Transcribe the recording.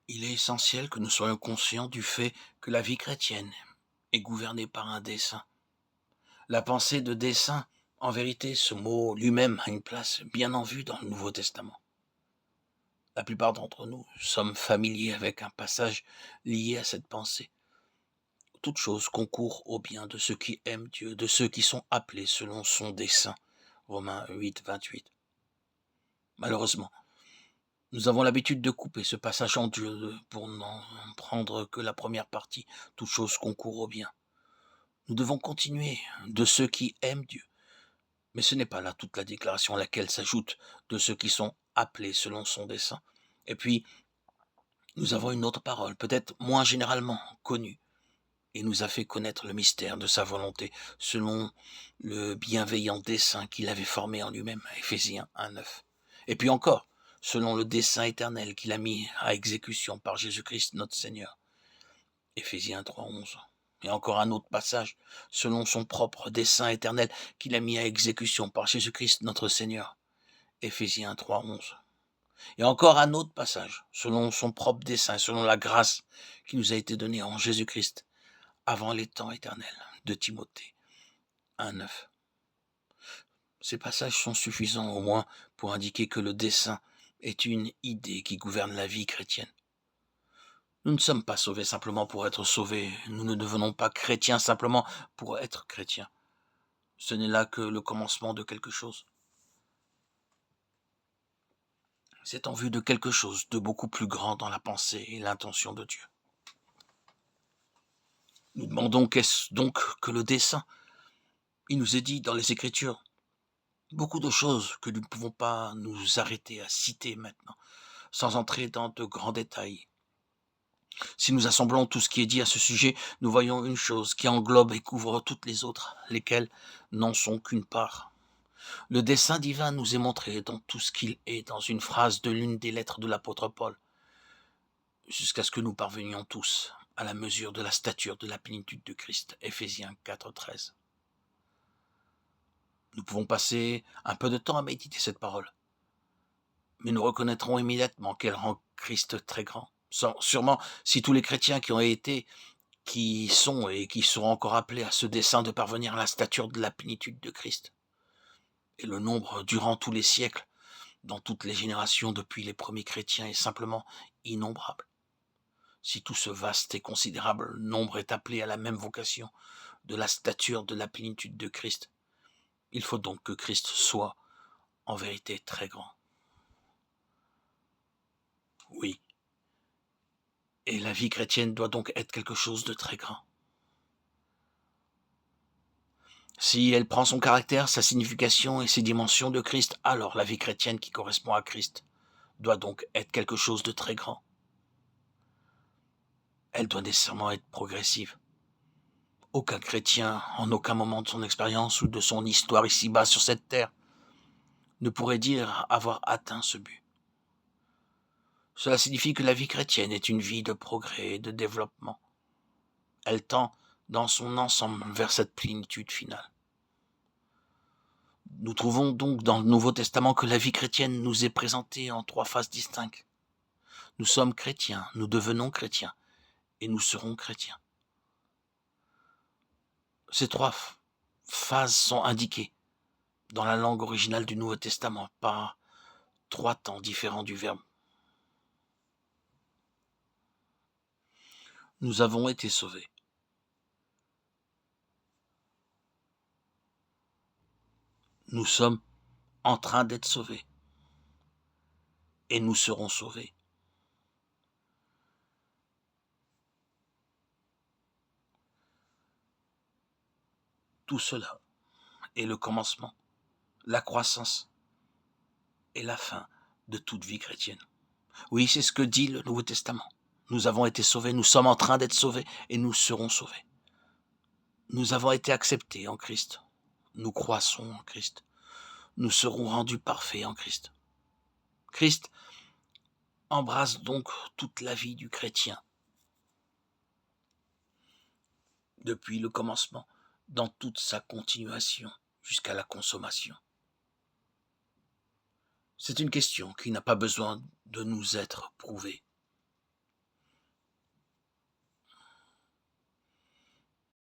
Il est essentiel que nous soyons conscients du fait que la vie chrétienne est gouvernée par un dessein. La pensée de dessein, en vérité, ce mot lui-même a une place bien en vue dans le Nouveau Testament. La plupart d'entre nous sommes familiers avec un passage lié à cette pensée. Toute chose concourt au bien de ceux qui aiment Dieu, de ceux qui sont appelés selon son dessein. Romains 8, 28. Malheureusement, nous avons l'habitude de couper ce passage en deux pour n'en prendre que la première partie. Toute chose concourt au bien. Nous devons continuer de ceux qui aiment Dieu. Mais ce n'est pas là toute la déclaration à laquelle s'ajoute de ceux qui sont appelés selon son dessein. Et puis, nous avons une autre parole, peut-être moins généralement connue, et nous a fait connaître le mystère de sa volonté, selon le bienveillant dessein qu'il avait formé en lui-même, Éphésiens 1,9. Et puis encore, selon le dessein éternel qu'il a mis à exécution par Jésus-Christ notre Seigneur, Éphésiens 3,11. Et encore un autre passage, selon son propre dessein éternel qu'il a mis à exécution par Jésus-Christ notre Seigneur, Éphésiens 3,11. Et encore un autre passage, selon son propre dessein, selon la grâce qui nous a été donnée en Jésus-Christ, avant les temps éternels, de Timothée 1,9. Ces passages sont suffisants au moins pour indiquer que le dessein est une idée qui gouverne la vie chrétienne. Nous ne sommes pas sauvés simplement pour être sauvés, nous ne devenons pas chrétiens simplement pour être chrétiens. Ce n'est là que le commencement de quelque chose. C'est en vue de quelque chose de beaucoup plus grand dans la pensée et l'intention de Dieu. Nous demandons qu'est-ce donc que le dessein. Il nous est dit dans les Écritures beaucoup de choses que nous ne pouvons pas nous arrêter à citer maintenant, sans entrer dans de grands détails. Si nous assemblons tout ce qui est dit à ce sujet, nous voyons une chose qui englobe et couvre toutes les autres, lesquelles n'en sont qu'une part. Le dessein divin nous est montré dans tout ce qu'il est dans une phrase de l'une des lettres de l'apôtre Paul, jusqu'à ce que nous parvenions tous à la mesure de la stature de la plénitude de Christ, Éphésiens 4,13. Nous pouvons passer un peu de temps à méditer cette parole, mais nous reconnaîtrons immédiatement qu'elle rend Christ très grand. Sûrement, si tous les chrétiens qui ont été, qui sont et qui seront encore appelés à ce dessein de parvenir à la stature de la plénitude de Christ, et le nombre durant tous les siècles, dans toutes les générations depuis les premiers chrétiens, est simplement innombrable. Si tout ce vaste et considérable nombre est appelé à la même vocation de la stature de la plénitude de Christ, il faut donc que Christ soit en vérité très grand. Oui, et la vie chrétienne doit donc être quelque chose de très grand. Si elle prend son caractère, sa signification et ses dimensions de Christ, alors la vie chrétienne qui correspond à Christ doit donc être quelque chose de très grand. Elle doit nécessairement être progressive. Aucun chrétien, en aucun moment de son expérience ou de son histoire ici-bas sur cette terre, ne pourrait dire avoir atteint ce but. Cela signifie que la vie chrétienne est une vie de progrès et de développement. Elle tend dans son ensemble vers cette plénitude finale. Nous trouvons donc dans le Nouveau Testament que la vie chrétienne nous est présentée en 3 phases distinctes. Nous sommes chrétiens, nous devenons chrétiens, et nous serons chrétiens. Ces 3 phases sont indiquées dans la langue originale du Nouveau Testament par 3 temps différents du verbe. Nous avons été sauvés. Nous sommes en train d'être sauvés. Et nous serons sauvés. Tout cela est le commencement, la croissance et la fin de toute vie chrétienne. Oui, c'est ce que dit le Nouveau Testament. Nous avons été sauvés, nous sommes en train d'être sauvés et nous serons sauvés. Nous avons été acceptés en Christ. Nous croissons en Christ. Nous serons rendus parfaits en Christ. Christ embrasse donc toute la vie du chrétien, depuis le commencement, dans toute sa continuation jusqu'à la consommation. C'est une question qui n'a pas besoin de nous être prouvée.